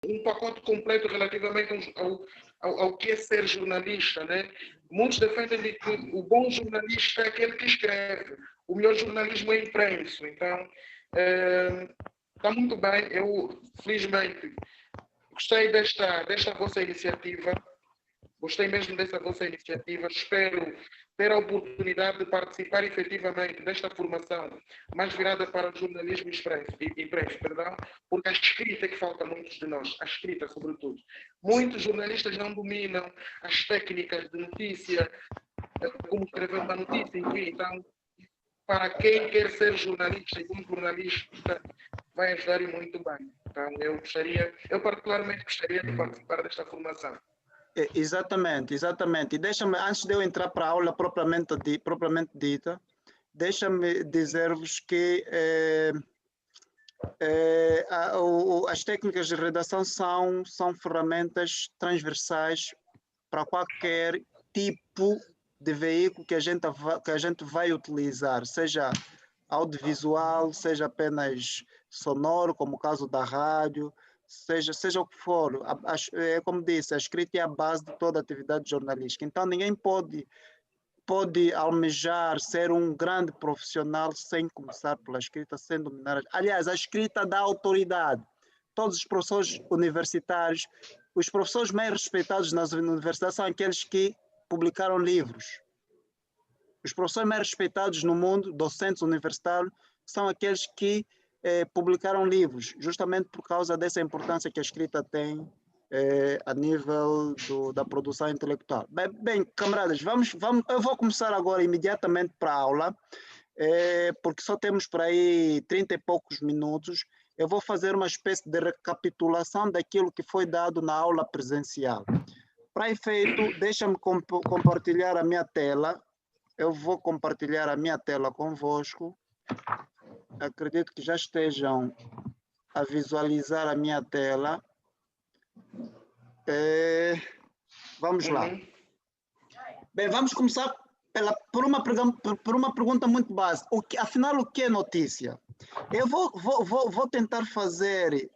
um pacote completo relativamente ao que é ser jornalista, né? Muitos defendem de que o bom jornalista é aquele que escreve, o melhor jornalismo é impresso. Então, está muito bem. Eu, felizmente, gostei desta vossa iniciativa. Gostei mesmo dessa vossa iniciativa. Espero ter a oportunidade de participar efetivamente desta formação mais virada para o jornalismo impresso, perdão, porque a escrita é que falta a muitos de nós, a escrita sobretudo. Muitos jornalistas não dominam as técnicas de notícia, como escrever uma notícia, enfim. Então, para quem quer ser jornalista e como jornalista, vai ajudar muito bem. Então, eu particularmente gostaria de participar desta formação. Exatamente, exatamente. E deixa-me, antes de eu entrar para a aula propriamente dita, deixa-me dizer-vos que as técnicas de redação são ferramentas transversais para qualquer tipo de veículo que a gente vai utilizar, seja audiovisual, seja apenas sonoro, como o caso da rádio, seja o que for. É como disse, a escrita é a base de toda a atividade jornalística. Então, ninguém pode almejar ser um grande profissional sem começar pela escrita, sem dominar. Aliás, a escrita dá autoridade. Todos os professores universitários, os professores mais respeitados nas universidades são aqueles que publicaram livros. Os professores mais respeitados no mundo, docentes universitários, são aqueles que publicaram livros, justamente por causa dessa importância que a escrita tem a nível da produção intelectual. Bem, camaradas, eu vou começar agora imediatamente para a aula, porque só temos por aí 30 e poucos minutos. Eu vou fazer uma espécie de recapitulação daquilo que foi dado na aula presencial. Para efeito, deixa-me compartilhar a minha tela. Eu vou compartilhar a minha tela convosco. Acredito que já estejam a visualizar a minha tela. Vamos lá. Bem, vamos começar por uma pergunta muito básica. Afinal, o que é notícia? Eu vou tentar fazer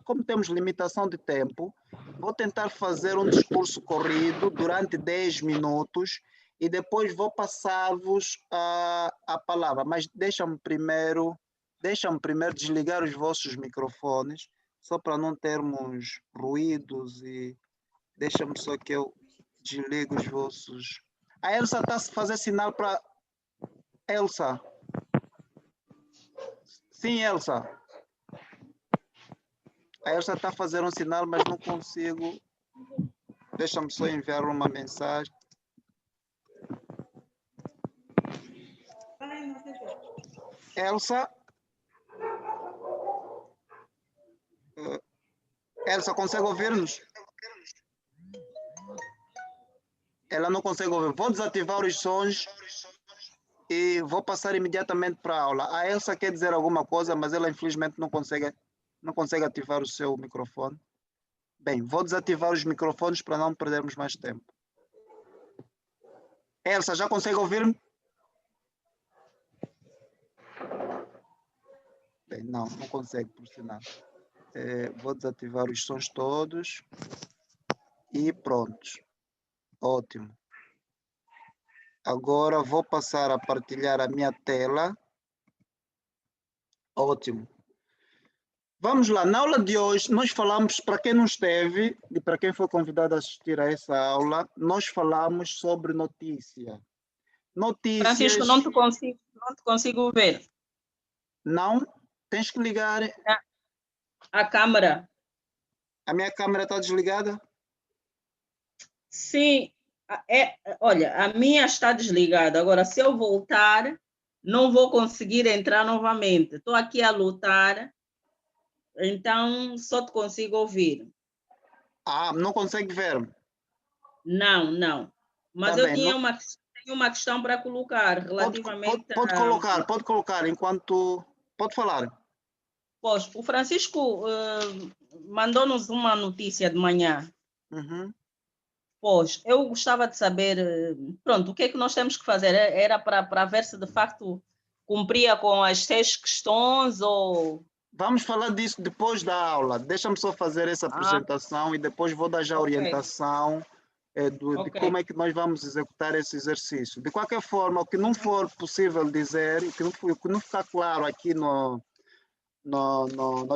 como temos limitação de tempo, vou tentar fazer um discurso corrido durante 10 minutos e depois vou passar-vos a palavra. Mas deixa-me primeiro desligar os vossos microfones, só para não termos ruídos, e deixa-me só que eu desligo os vossos. A Elsa está a fazer sinal para... Elsa. Sim, Elsa. A Elsa está a fazer um sinal, mas não consigo. Deixa-me só enviar uma mensagem. Elsa? Elsa, consegue ouvir-nos? Ela não consegue ouvir. Vou desativar os sons e vou passar imediatamente para a aula. A Elsa quer dizer alguma coisa, mas ela infelizmente não consegue ativar o seu microfone. Bem, vou desativar os microfones para não perdermos mais tempo. Elsa, já consegue ouvir-me? Bem, não consegue, por sinal. Vou desativar os sons todos e pronto. Ótimo. Agora vou passar a partilhar a minha tela. Ótimo. Vamos lá. Na aula de hoje, nós falamos, para quem não esteve e para quem foi convidado a assistir a essa aula, nós falamos sobre notícia. Notícias... Francisco, não te consigo ver. Não? Tens que ligar... A câmera. A minha câmera está desligada? Sim. Olha, a minha está desligada. Agora, se eu voltar, não vou conseguir entrar novamente. Estou aqui a lutar, então só te consigo ouvir. Não consegue ver? Não. Mas tá eu bem, tenho uma questão para colocar relativamente... Pode colocar enquanto... Pode falar. Pois, o Francisco mandou-nos uma notícia de manhã. Uhum. Pois, eu gostava de saber, pronto, o que é que nós temos que fazer? Era para ver se de facto cumpria com as 6 questões ou... Vamos falar disso depois da aula. Deixa-me só fazer essa apresentação e depois vou dar já a orientação de como é que nós vamos executar esse exercício. De qualquer forma, o que não for possível dizer, o que não ficar claro aqui na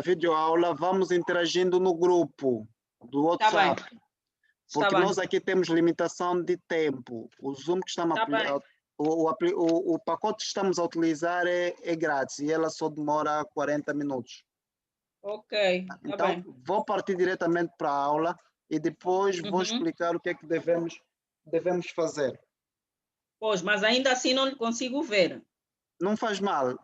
videoaula, vamos interagindo no grupo do WhatsApp. Porque nós aqui temos limitação de tempo. O Zoom que estamos o pacote que estamos a utilizar é grátis e ela só demora 40 minutos. Ok, então, bem. Vou partir diretamente para a aula e depois vou explicar o que é que devemos fazer. Pois, mas ainda assim não consigo ver. Não faz mal.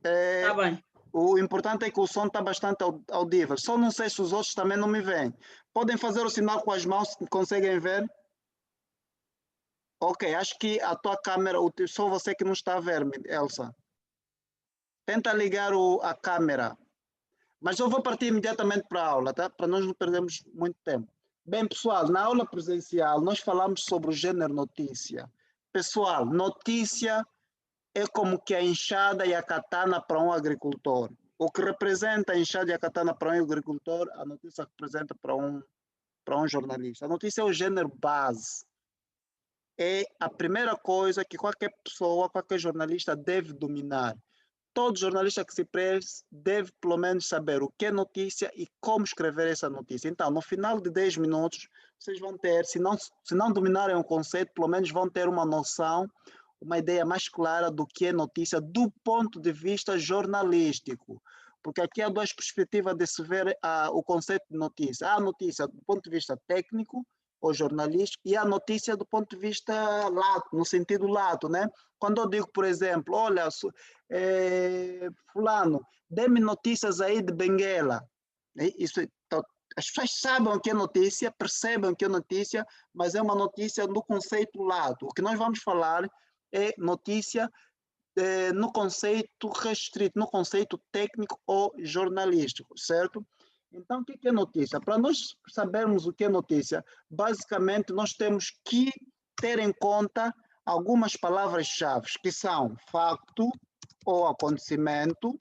Tá bem. O importante é que o som está bastante audível. Só não sei se os outros também não me veem. Podem fazer o sinal com as mãos, se conseguem ver? Ok, acho que a tua câmera, só você que não está a ver, Elsa. Tenta ligar a câmera. Mas eu vou partir imediatamente para a aula, tá? Para nós não perdermos muito tempo. Bem, pessoal, na aula presencial nós falamos sobre o gênero notícia. Pessoal, notícia é como que a enxada e a katana para um agricultor. O que representa a enxada e a katana para um agricultor, a notícia representa para um jornalista. A notícia é o gênero base. É a primeira coisa que qualquer pessoa, qualquer jornalista deve dominar. Todo jornalista que se preze deve pelo menos saber o que é notícia e como escrever essa notícia. Então, no final de 10 minutos, vocês vão ter, se não dominarem o conceito, pelo menos vão ter uma noção, uma ideia mais clara do que é notícia do ponto de vista jornalístico. Porque aqui há duas perspectivas de se ver o conceito de notícia. Há a notícia do ponto de vista técnico ou jornalístico e a notícia do ponto de vista lato, no sentido lato, né? Quando eu digo, por exemplo, olha, fulano, dê-me notícias aí de Benguela. Isso, as pessoas sabem o que é notícia, percebem o que é notícia, mas é uma notícia no conceito lato. O que nós vamos falar é notícia no conceito restrito, no conceito técnico ou jornalístico, certo? Então, o que é notícia? Para nós sabermos o que é notícia, basicamente nós temos que ter em conta algumas palavras-chave, que são facto ou acontecimento,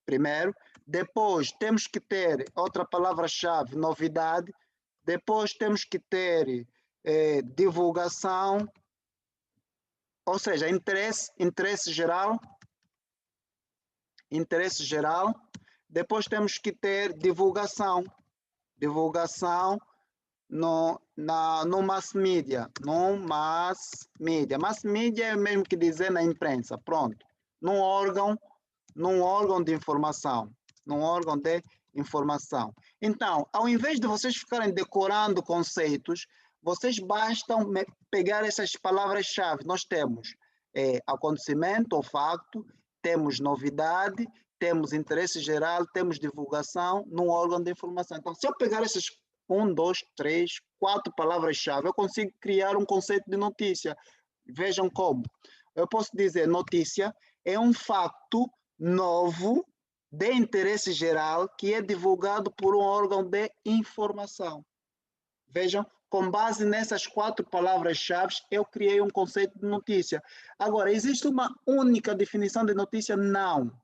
primeiro. Depois temos que ter outra palavra-chave, novidade. Depois temos que ter divulgação, ou seja, interesse geral. Interesse geral. Depois temos que ter divulgação. Divulgação no mass media. No mass media. Mass media é o mesmo que dizer na imprensa. Pronto. Num órgão de informação. Num órgão de informação. Então, ao invés de vocês ficarem decorando conceitos, vocês bastam pegar essas palavras-chave. Nós temos acontecimento ou facto, temos novidade, temos interesse geral, temos divulgação num órgão de informação. Então, se eu pegar essas 1, 2, 3, 4 palavras-chave, eu consigo criar um conceito de notícia. Vejam como. Eu posso dizer notícia é um facto novo de interesse geral que é divulgado por um órgão de informação. Vejam, com base nessas 4 palavras-chave, eu criei um conceito de notícia. Agora, existe uma única definição de notícia? Não.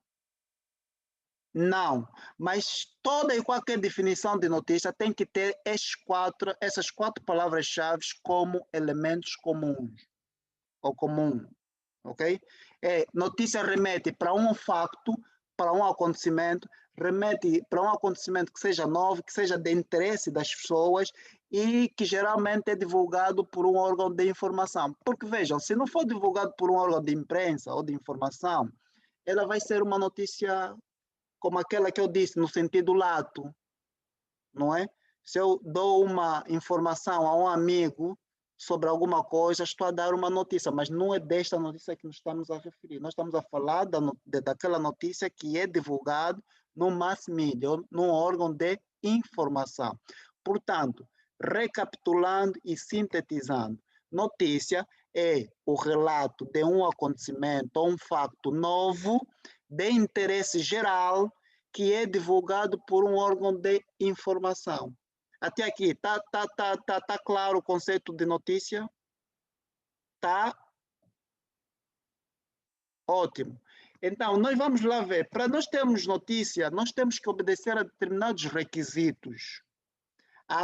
Não, mas toda e qualquer definição de notícia tem que ter essas 4 palavras-chave como elementos comuns, ou comum, ok? Notícia remete para um facto, para um acontecimento, remete para um acontecimento que seja novo, que seja de interesse das pessoas e que geralmente é divulgado por um órgão de informação. Porque vejam, se não for divulgado por um órgão de imprensa ou de informação, ela vai ser uma notícia como aquela que eu disse, no sentido lato, não é? Se eu dou uma informação a um amigo sobre alguma coisa, estou a dar uma notícia, mas não é desta notícia que nos estamos a referir. Nós estamos a falar daquela notícia que é divulgada no mass media, num órgão de informação. Portanto, recapitulando e sintetizando, notícia é o relato de um acontecimento ou um facto novo de interesse geral que é divulgado por um órgão de informação. Até aqui, tá claro o conceito de notícia? Tá? Ótimo. Então, nós vamos lá ver. Para nós termos notícia, nós temos que obedecer a determinados requisitos. Há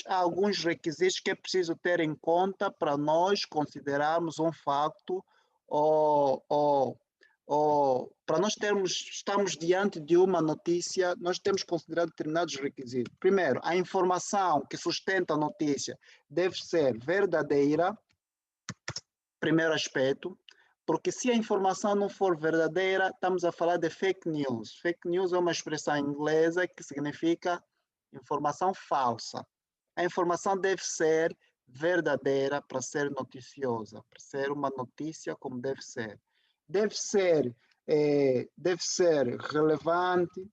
alguns requisitos que é preciso ter em conta para nós considerarmos um facto ou para nós estamos diante de uma notícia, nós temos que considerar determinados requisitos. Primeiro, a informação que sustenta a notícia deve ser verdadeira, primeiro aspecto, porque se a informação não for verdadeira, estamos a falar de fake news. Fake news é uma expressão inglesa que significa informação falsa. A informação deve ser verdadeira para ser noticiosa, para ser uma notícia como deve ser. Deve ser relevante,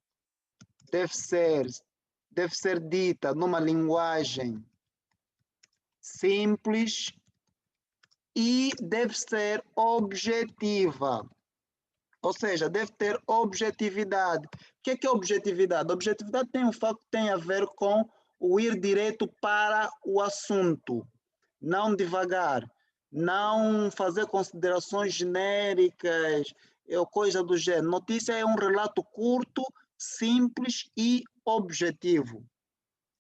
deve ser dita numa linguagem simples e deve ser objetiva. Ou seja, deve ter objetividade. O que é objetividade? Objetividade tem a ver com o ir direto para o assunto, não devagar, não fazer considerações genéricas ou coisa do gênero. Notícia é um relato curto, simples e objetivo.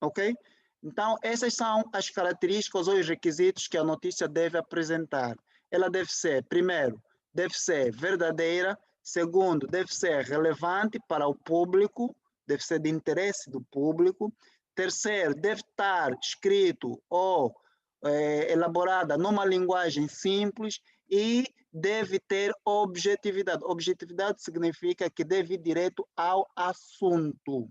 Ok? Então, essas são as características ou os requisitos que a notícia deve apresentar. Ela deve ser, primeiro, deve ser verdadeira. Segundo, deve ser relevante para o público, deve ser de interesse do público. Terceiro, deve estar escrito ou elaborada numa linguagem simples e deve ter objetividade. Objetividade significa que deve ir direto ao assunto.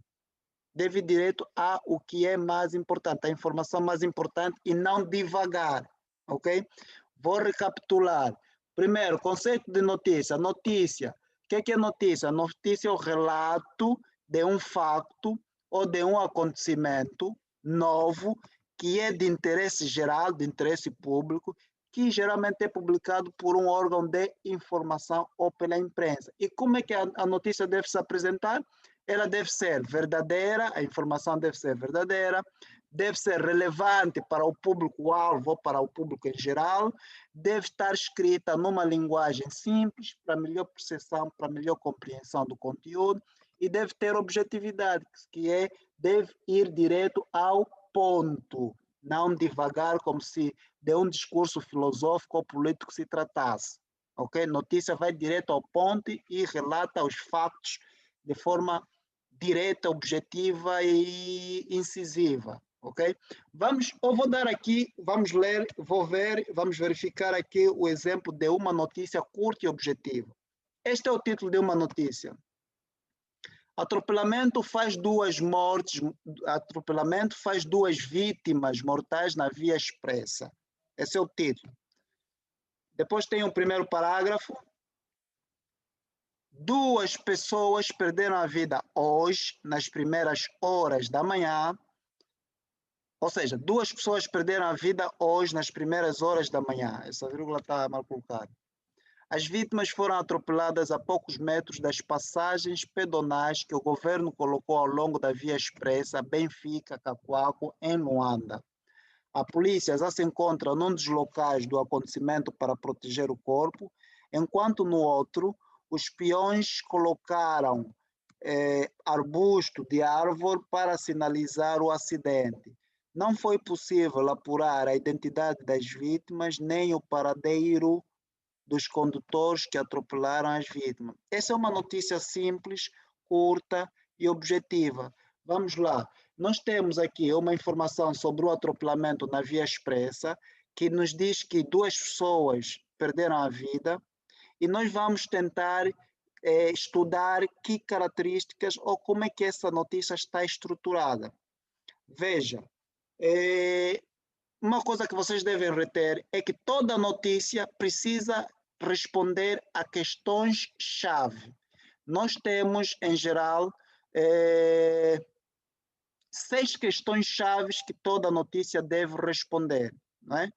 Deve ir direto ao que é mais importante, a informação mais importante e não divagar, ok? Vou recapitular. Primeiro, conceito de notícia. Notícia. O que é notícia? Notícia é o relato de um facto ou de um acontecimento novo que é de interesse geral, de interesse público, que geralmente é publicado por um órgão de informação ou pela imprensa. E como é que a notícia deve se apresentar? Ela deve ser verdadeira, a informação deve ser verdadeira, deve ser relevante para o público-alvo ou para o público em geral, deve estar escrita numa linguagem simples, para melhor percepção, para melhor compreensão do conteúdo, e deve ter objetividade, que deve ir direto ao ponto, não devagar como se de um discurso filosófico ou político se tratasse. Ok? Notícia vai direto ao ponto e relata os fatos de forma direta, objetiva e incisiva, ok? Eu vou dar aqui, vamos ler, vamos verificar aqui o exemplo de uma notícia curta e objetiva. Este é o título de uma notícia. Atropelamento faz 2 mortes, atropelamento faz 2 vítimas mortais na via expressa. Esse é o título. Depois tem o primeiro parágrafo. 2 pessoas perderam a vida hoje, nas primeiras horas da manhã. Ou seja, 2 pessoas perderam a vida hoje, nas primeiras horas da manhã. Essa vírgula está mal colocada. As vítimas foram atropeladas a poucos metros das passagens pedonais que o governo colocou ao longo da via expressa Benfica-Cacoaco, em Luanda. A polícia já se encontra num dos locais do acontecimento para proteger o corpo, enquanto no outro, os peões colocaram arbusto de árvore para sinalizar o acidente. Não foi possível apurar a identidade das vítimas nem o paradeiro dos condutores que atropelaram as vítimas. Essa é uma notícia simples, curta e objetiva. Vamos lá. Nós temos aqui uma informação sobre o atropelamento na via expressa, que nos diz que 2 pessoas perderam a vida, e nós vamos tentar estudar que características ou como é que essa notícia está estruturada. Veja, uma coisa que vocês devem reter é que toda notícia precisa responder a questões-chave. Nós temos, em geral, 6 questões-chave que toda notícia deve responder, não é?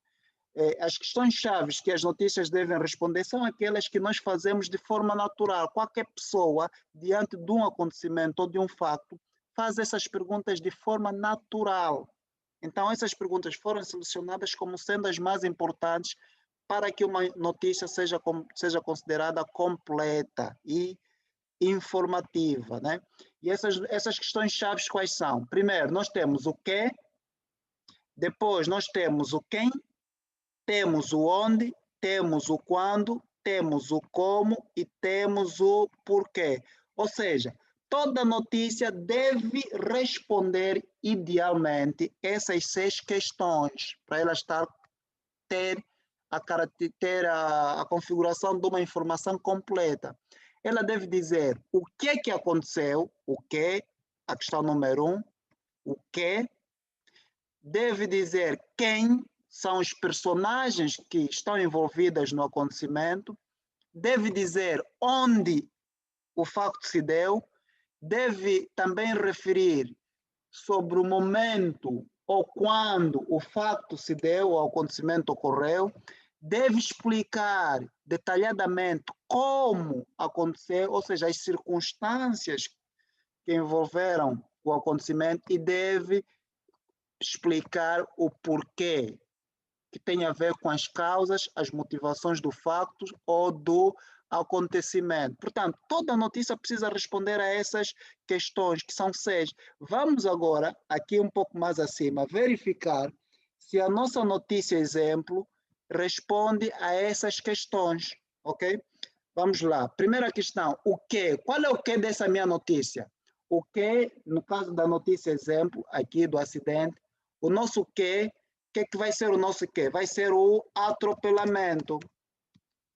As questões-chave que as notícias devem responder são aquelas que nós fazemos de forma natural. Qualquer pessoa, diante de um acontecimento ou de um fato, faz essas perguntas de forma natural. Então, essas perguntas foram selecionadas como sendo as mais importantes para que uma notícia seja considerada completa e informativa, né? E essas questões chaves quais são? Primeiro, nós temos o que, depois nós temos o quem, temos o onde, temos o quando, temos o como e temos o porquê. Ou seja, toda notícia deve responder idealmente essas 6 questões para ela ter a configuração de uma informação completa. Ela deve dizer o que é que aconteceu, o que, a questão número 1, o que, deve dizer quem são os personagens que estão envolvidos no acontecimento, deve dizer onde o facto se deu, deve também referir sobre o momento ou quando o facto se deu, o acontecimento ocorreu, deve explicar detalhadamente como aconteceu, ou seja, as circunstâncias que envolveram o acontecimento e deve explicar o porquê, que tem a ver com as causas, as motivações do facto ou do acontecimento. Portanto, toda notícia precisa responder a essas questões, que são 6. Vamos agora, aqui um pouco mais acima, verificar se a nossa notícia exemplo responde a essas questões, ok? Vamos lá. Primeira questão, o que? Qual é o que dessa minha notícia? O que, no caso da notícia exemplo, aqui do acidente, o nosso que vai ser o nosso que? Vai ser o atropelamento.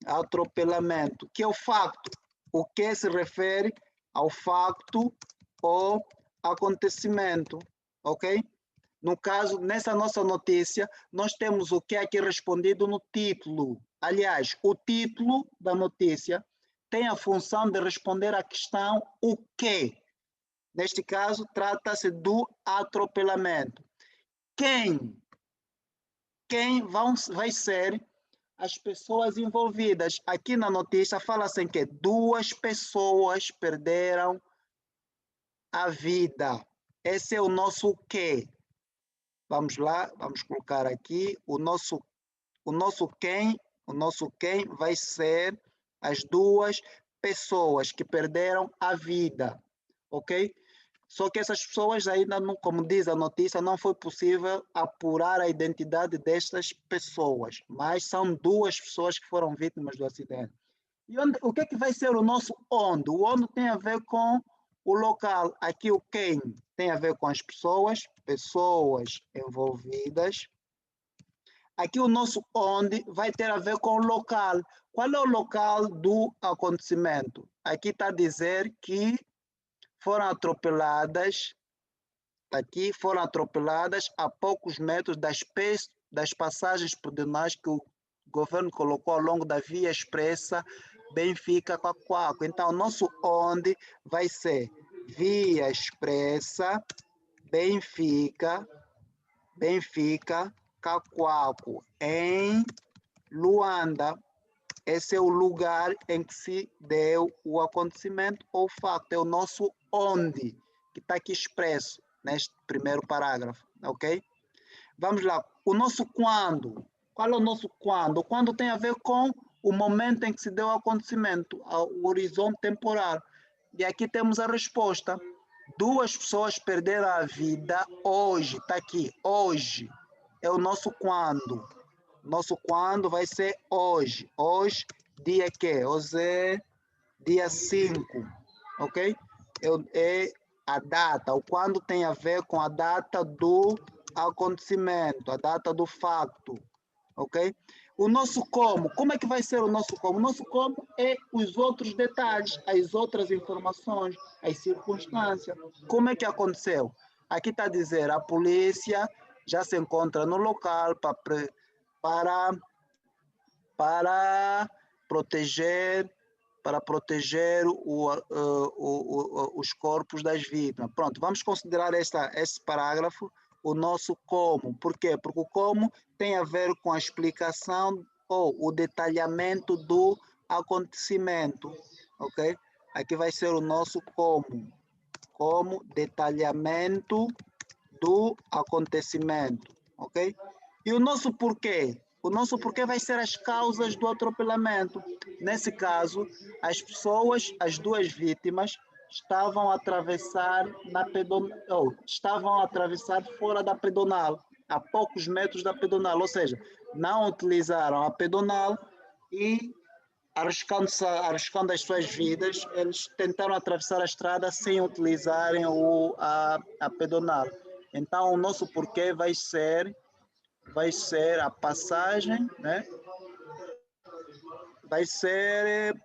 Atropelamento, que é o facto. O que se refere ao facto ou acontecimento, ok? No caso, nessa nossa notícia, nós temos o que aqui respondido no título. Aliás, o título da notícia tem a função de responder à questão o que. Neste caso, trata-se do atropelamento. Quem vai ser as pessoas envolvidas? Aqui na notícia fala-se que 2 pessoas perderam a vida. Esse é o nosso quê. Vamos lá, vamos colocar aqui o nosso quem vai ser as 2 pessoas que perderam a vida, ok? Só que essas pessoas ainda não, como diz a notícia, não foi possível apurar a identidade destas pessoas, mas são 2 pessoas que foram vítimas do acidente. E o que é que vai ser o nosso onde? O onde tem a ver com o local. Aqui o quem tem a ver com as pessoas envolvidas. Aqui o nosso onde vai ter a ver com o local. Qual é o local do acontecimento? Aqui está a dizer que foram atropeladas a poucos metros das passagens pedonais que o governo colocou ao longo da via expressa Benfica-Cacoaco. Então, o nosso onde vai ser via expressa Benfica-Cacoaco, em Luanda. Esse é o lugar em que se deu o acontecimento ou facto, é o nosso onde, que está aqui expresso neste primeiro parágrafo, ok? Vamos lá, o nosso quando. Qual é o nosso quando? O quando tem a ver com o momento em que se deu o acontecimento, o horizonte temporal. E aqui temos a resposta. 2 pessoas perderam a vida hoje, está aqui, hoje. É o nosso quando. Nosso quando vai ser hoje. Hoje, dia que? Hoje é dia 5, ok? É a data. O quando tem a ver com a data do acontecimento, a data do facto, ok? O nosso como é que vai ser o nosso como? O nosso como é os outros detalhes, as outras informações, as circunstâncias. Como é que aconteceu? Aqui está a dizer, a polícia já se encontra no local para proteger os corpos das vítimas. Pronto, vamos considerar esse parágrafo o nosso como. Por quê? Porque o como tem a ver com a explicação ou o detalhamento do acontecimento, ok? Aqui vai ser o nosso como detalhamento do acontecimento, ok? E o nosso porquê? O nosso porquê vai ser as causas do atropelamento. Nesse caso, as pessoas, as duas vítimas, estavam a atravessar estavam a atravessar fora da pedonal, a poucos metros da pedonal, ou seja, não utilizaram a pedonal e arriscando as suas vidas, eles tentaram atravessar a estrada sem utilizarem a pedonal. Então, o nosso porquê vai ser a passagem, né? Vai ser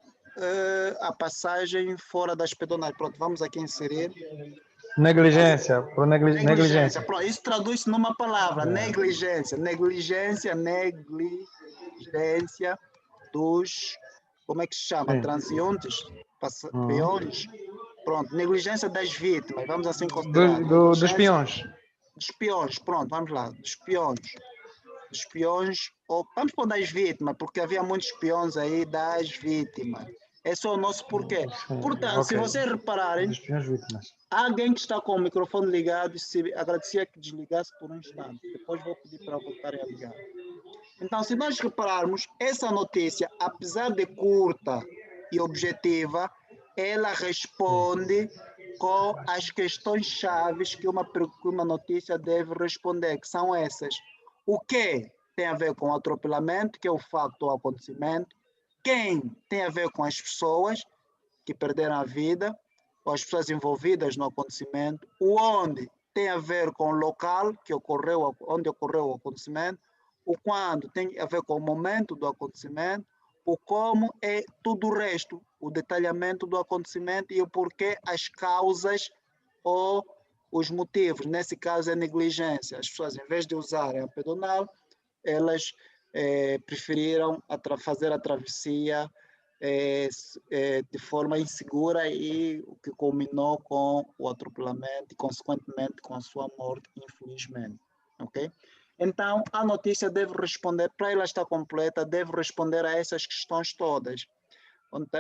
a passagem fora das pedonais. Pronto, vamos aqui inserir. Negligência, por negligência. Pronto, isso traduz-se numa palavra, negligência. Negligência dos, como é que se chama? Sim. Transeuntes, peões. Pronto, negligência das vítimas, vamos assim considerar. Dos peões. Dos peões, pronto, vamos lá, dos peões, ou vamos pôr das vítimas, porque havia muitos peões aí das vítimas. Esse é o nosso porquê. Portanto, se vocês repararem, há alguém que está com o microfone ligado, se agradecia que desligasse por um instante, depois vou pedir para voltarem a ligar. Então, se nós repararmos, essa notícia, apesar de curta e objetiva, ela responde com as questões chaves que uma notícia deve responder, que são essas. O que tem a ver com o atropelamento, que é o facto ou acontecimento. Quem tem a ver com as pessoas que perderam a vida, ou as pessoas envolvidas no acontecimento. O onde tem a ver com o local que ocorreu, onde ocorreu o acontecimento. O quando tem a ver com o momento do acontecimento. O como é tudo o resto, o detalhamento do acontecimento e o porquê, as causas ou os motivos. Nesse caso, é negligência. As pessoas, em vez de usarem a pedonal, elas preferiram fazer a travessia de forma insegura e o que culminou com o atropelamento e, consequentemente, com a sua morte, infelizmente. Ok? Então, a notícia deve responder, para ela estar completa, deve responder a essas questões todas.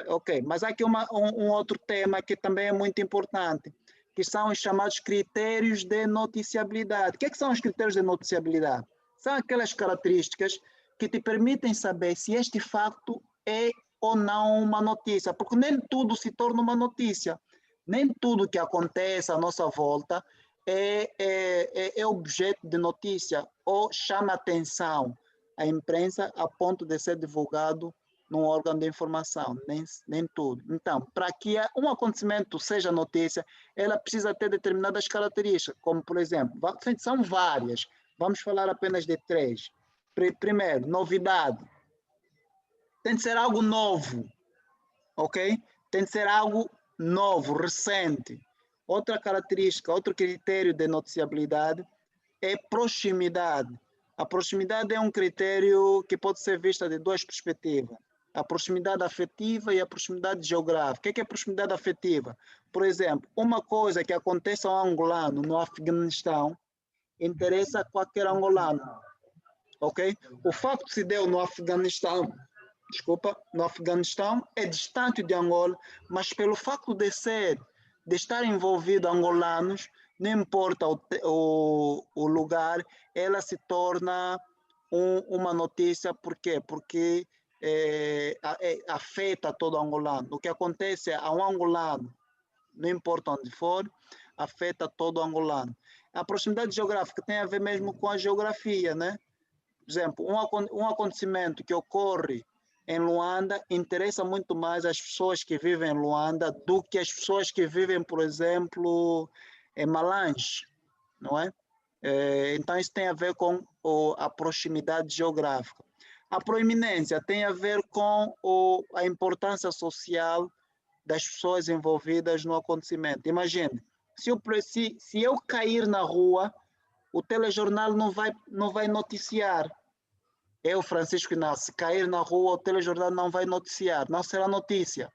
Ok, mas há aqui um outro tema que também é muito importante, que são os chamados critérios de noticiabilidade. O que são os critérios de noticiabilidade? São aquelas características que te permitem saber se este facto é ou não uma notícia, porque nem tudo se torna uma notícia, nem tudo que acontece à nossa volta é objeto de notícia ou chama atenção à imprensa a ponto de ser divulgado num órgão de informação, nem tudo. Então, para que um acontecimento seja notícia, ela precisa ter determinadas características, como, por exemplo, são várias, vamos falar apenas de 3. Primeiro, novidade. Tem de ser algo novo, ok? Tem de ser algo novo, recente. Outra característica, outro critério de noticiabilidade é proximidade. A proximidade é um critério que pode ser vista de duas perspectivas. A proximidade afetiva e a proximidade geográfica. O que é proximidade afetiva? Por exemplo, uma coisa que acontece a um angolano no Afeganistão interessa a qualquer angolano. Ok? O facto de se deu no Afeganistão, no Afeganistão é distante de Angola, mas pelo facto de estar envolvido angolanos, não importa o lugar, ela se torna uma notícia. Por quê? Porque afeta todo angolano. O que acontece a um angolano, não importa onde for, afeta todo angolano. A proximidade geográfica tem a ver mesmo com a geografia, né? Por exemplo, um acontecimento que ocorre em Luanda interessa muito mais as pessoas que vivem em Luanda do que as pessoas que vivem, por exemplo, em Malange, não é? Então, isso tem a ver com a proximidade geográfica. A proeminência tem a ver com a importância social das pessoas envolvidas no acontecimento. Imagine, se eu cair na rua, o telejornal não vai noticiar. Eu, Francisco Inácio, se cair na rua, o telejornal não vai noticiar, não será notícia.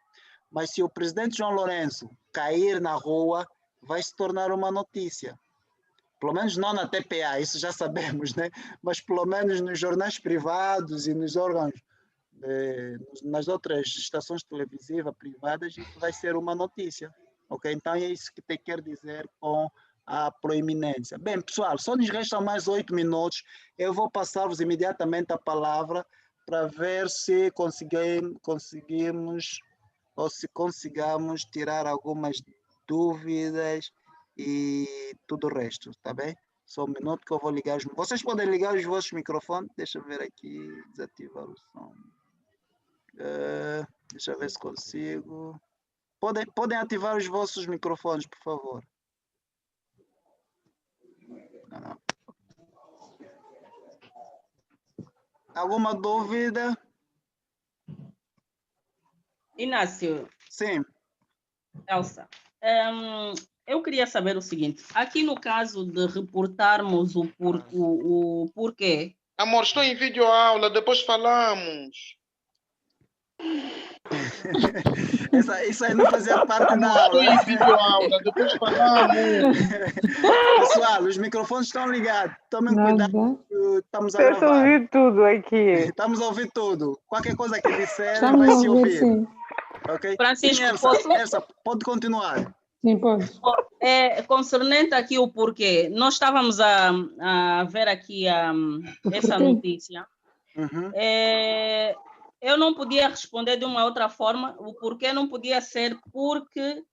Mas se o presidente João Lourenço cair na rua, vai se tornar uma notícia. Pelo menos não na TPA, isso já sabemos, né? Mas pelo menos nos jornais privados e nos órgãos, nas outras estações televisivas privadas, isso vai ser uma notícia. Okay? Então é isso que te quer dizer com a proeminência. Bem, pessoal, só nos restam mais 8 minutos. Eu vou passar-vos imediatamente a palavra para ver se conseguimos ou se consigamos tirar algumas dúvidas e tudo o resto, tá bem? Só um minuto que eu vou ligar os... Vocês podem ligar os vossos microfones. Deixa eu ver aqui, desativar o som. Deixa eu ver se consigo. Podem ativar os vossos microfones, por favor. Não. Alguma dúvida? Inácio. Sim. Elsa, eu queria saber o seguinte. Aqui no caso de reportarmos o porquê... Amor, estou em videoaula, depois falamos. Isso aí não fazia parte da aula. Estou em videoaula, depois falamos. Pessoal, os microfones estão ligados. Tomem cuidado. Estamos a gravar. Estamos a ouvir tudo aqui. Estamos a ouvir tudo. Qualquer coisa que disserem vai se ouvir. Sim. Okay? Francisco, Elsa, pode continuar. Sim, pode. Concernente aqui o porquê, nós estávamos a ver aqui essa notícia. Uhum. Eu não podia responder de uma outra forma. O porquê não podia ser porque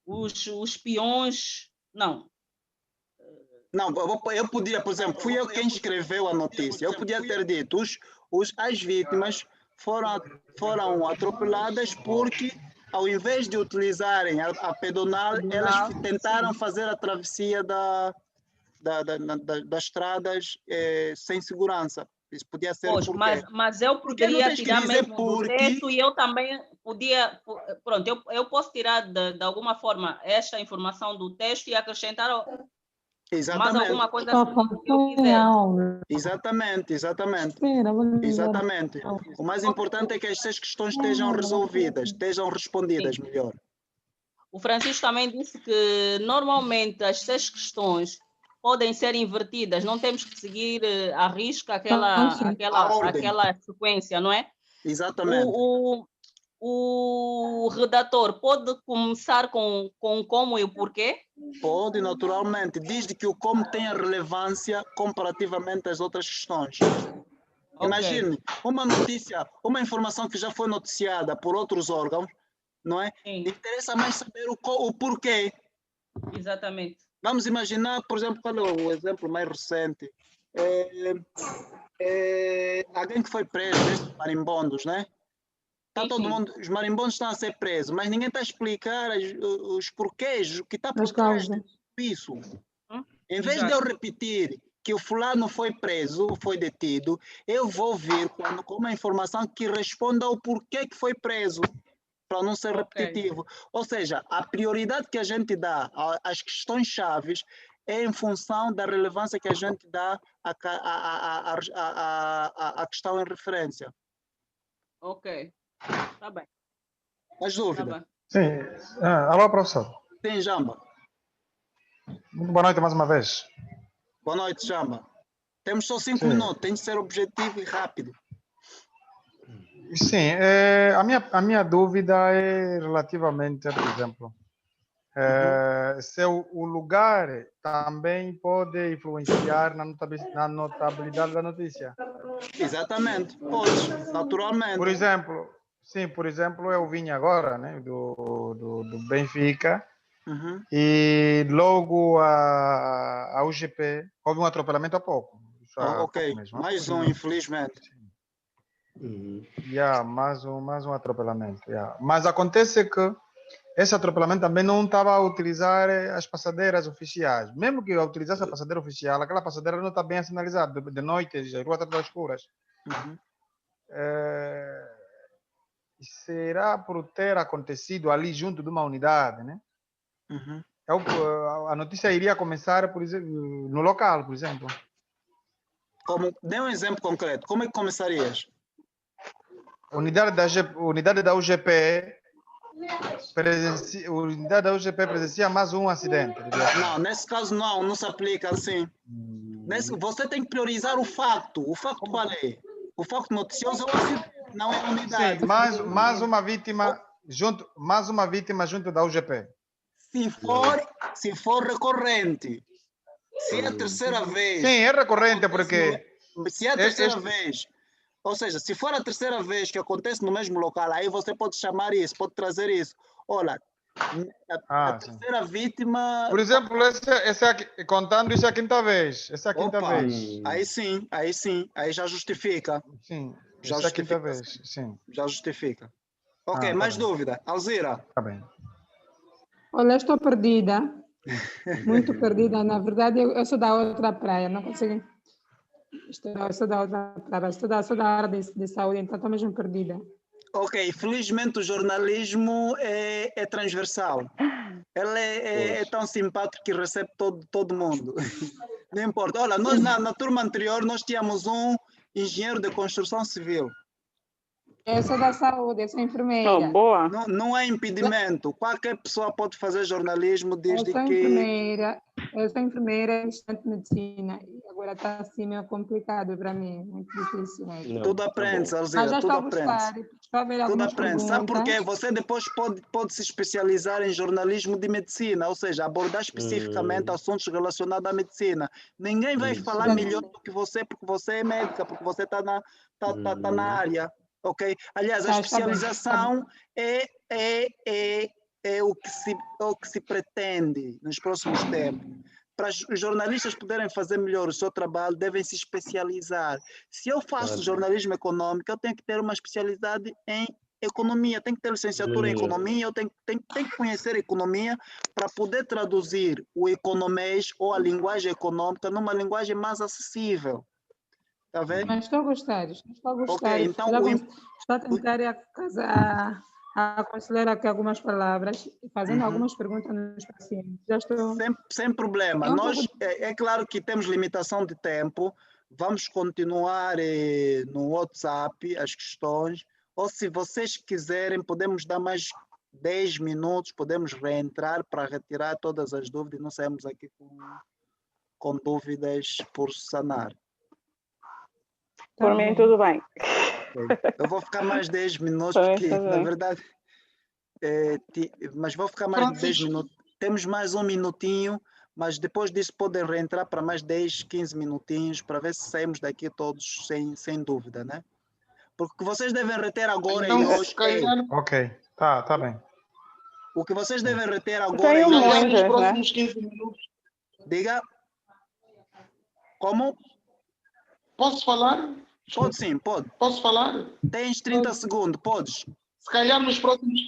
os peões... Não. Não, eu podia, por exemplo, fui eu quem escreveu a notícia. Eu podia ter dito, as vítimas foram atropeladas porque, ao invés de utilizarem a pedonal, elas tentaram fazer a travessia das estradas sem segurança. Isso podia ser mas eu poderia tirar mesmo do texto e eu também podia... Pronto, eu posso tirar de alguma forma esta informação do texto e acrescentar... Exatamente. Mais alguma coisa que eu quiser. Exatamente. O mais importante é que estas questões estejam resolvidas, estejam respondidas melhor. O Francisco também disse que normalmente as 6 questões podem ser invertidas, não temos que seguir à risca aquela sequência, não é? Exatamente. O redator pode começar com como e o porquê? Pode, naturalmente, desde que o como tenha relevância comparativamente às outras questões. Okay. Imagine, uma informação que já foi noticiada por outros órgãos, não é? Sim. Interessa mais saber o porquê. Exatamente. Vamos imaginar, por exemplo, qual é o exemplo mais recente? Alguém que foi preso, esses marimbondos, né? Tá todo mundo, os marimbondos estão a ser presos, mas ninguém está a explicar os porquês, o que está por trás disso. Em vez de eu repetir que o fulano foi preso, foi detido, eu vou vir com uma informação que responda ao porquê que foi preso, para não ser repetitivo. Ou seja, a prioridade que a gente dá às questões chaves é em função da relevância que a gente dá à questão em referência. Ok. Tá bem. Mais dúvida? Tá sim. Alô, professor. Sim, Jamba. Muito boa noite mais uma vez. Boa noite, Jamba. Temos só 5 minutos, tem de ser objetivo e rápido. Sim, a minha dúvida é relativamente, por exemplo, se o lugar também pode influenciar na notabilidade da notícia. Exatamente, pode, naturalmente. Por exemplo, eu vim agora, né, do Benfica, e logo a UGP houve um atropelamento há pouco. Ok, mais um, infelizmente. Mais um atropelamento. Mas acontece que esse atropelamento também não estava a utilizar as passadeiras oficiais. Mesmo que eu utilizasse a passadeira oficial, aquela passadeira não está bem sinalizada. De noite, as ruas estão todas escuras. Será por ter acontecido ali junto de uma unidade, né? A notícia iria começar por exemplo, no local, por exemplo. Dê um exemplo concreto. Como é que começarias? Unidade da UGP presencia mais um acidente. Não, nesse caso não se aplica assim. Você tem que priorizar o facto. O facto qual é? O facto noticioso é o acidente, não é a unidade. Sim, mais uma vítima junto da UGP. Se for recorrente, se é a terceira vez. Sim, é recorrente, porque. Se é a terceira vez, ou seja, se for a terceira vez que acontece no mesmo local, aí você pode chamar isso, pode trazer isso. Olha, a terceira vítima. Por exemplo, contando isso é a quinta vez. Essa é a quinta vez. Aí sim, aí já justifica. Sim, já essa é a quinta vez. Sim. Já justifica. Ok, mais dúvida. Alzira. Tá bem. Olha, estou perdida. Muito perdida. Na verdade, eu sou da outra praia, não consigo. Eu sou da outra praia, sou da área de saúde, então estou mesmo perdida. Ok, felizmente o jornalismo é transversal. Ele é tão simpático que recebe todo mundo. Não importa. Olha, nós na turma anterior nós tínhamos um engenheiro de construção civil. Eu sou da saúde, eu sou enfermeira. Boa. Não há impedimento. Qualquer pessoa pode fazer jornalismo desde que... Eu sou enfermeira, estudante de medicina. Agora está assim meio complicado para mim, muito difícil mesmo. Tudo aprende, Alzira, já tudo estou a gostar. aprende. Estou a ver Tudo algumas aprende. Sabe por perguntas. quê? Você depois pode se especializar em jornalismo de medicina, ou seja, abordar especificamente assuntos relacionados à medicina. Ninguém vai falar melhor do que você, porque você é médica, porque você está na área. Ok? Aliás, a especialização é o que se pretende nos próximos tempos. Para os jornalistas poderem fazer melhor o seu trabalho, devem se especializar. Se eu faço jornalismo econômico, eu tenho que ter uma especialidade em economia, tenho que ter licenciatura em economia, eu tenho que conhecer economia para poder traduzir o economês ou a linguagem econômica numa linguagem mais acessível. Está vendo? Mas estou a gostar. Ok, então estou a tentar a aconselhar aqui algumas palavras, fazendo algumas perguntas nos pacientes. Já estou... Sem problema. Nós, é claro que temos limitação de tempo, vamos continuar no WhatsApp as questões, ou se vocês quiserem, podemos dar mais 10 minutos, podemos reentrar para retirar todas as dúvidas e não saímos aqui com dúvidas por sanar. Por mim, tudo bem. Eu vou ficar mais 10 minutos, porque, na verdade, mas vou ficar mais 10 minutos. Temos mais um minutinho, mas depois disso podem reentrar para mais 10, 15 minutinhos, para ver se saímos daqui todos sem dúvida, né? Porque o que vocês devem reter agora então, e hoje... Ok, tá bem. O que vocês devem reter agora e hoje... hoje... Nos próximos 15 minutos... Diga. Como? Posso falar? Pode sim, pode. Posso falar? Tens 30 segundos, podes. Se calhar nos próximos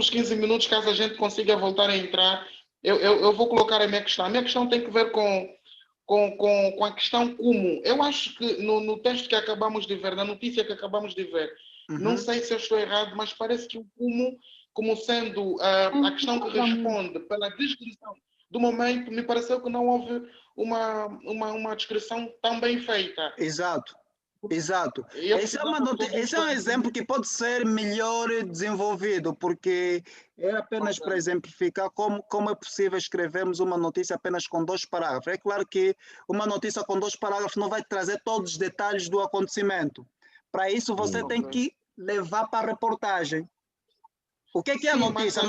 15 minutos, caso a gente consiga voltar a entrar, eu vou colocar a minha questão. A minha questão tem que ver com a questão como. Eu acho que no texto que acabamos de ver, na notícia que acabamos de ver, não sei se eu estou errado, mas parece que o como sendo a questão que responde pela descrição do momento, me pareceu que não houve uma descrição tão bem feita. Exato. Esse é um exemplo que pode ser melhor desenvolvido, porque é apenas para exemplificar como é possível escrevermos uma notícia apenas com 2 parágrafos. É claro que uma notícia com 2 parágrafos não vai trazer todos os detalhes do acontecimento. Para isso, você tem que levar para a reportagem. O que é a notícia?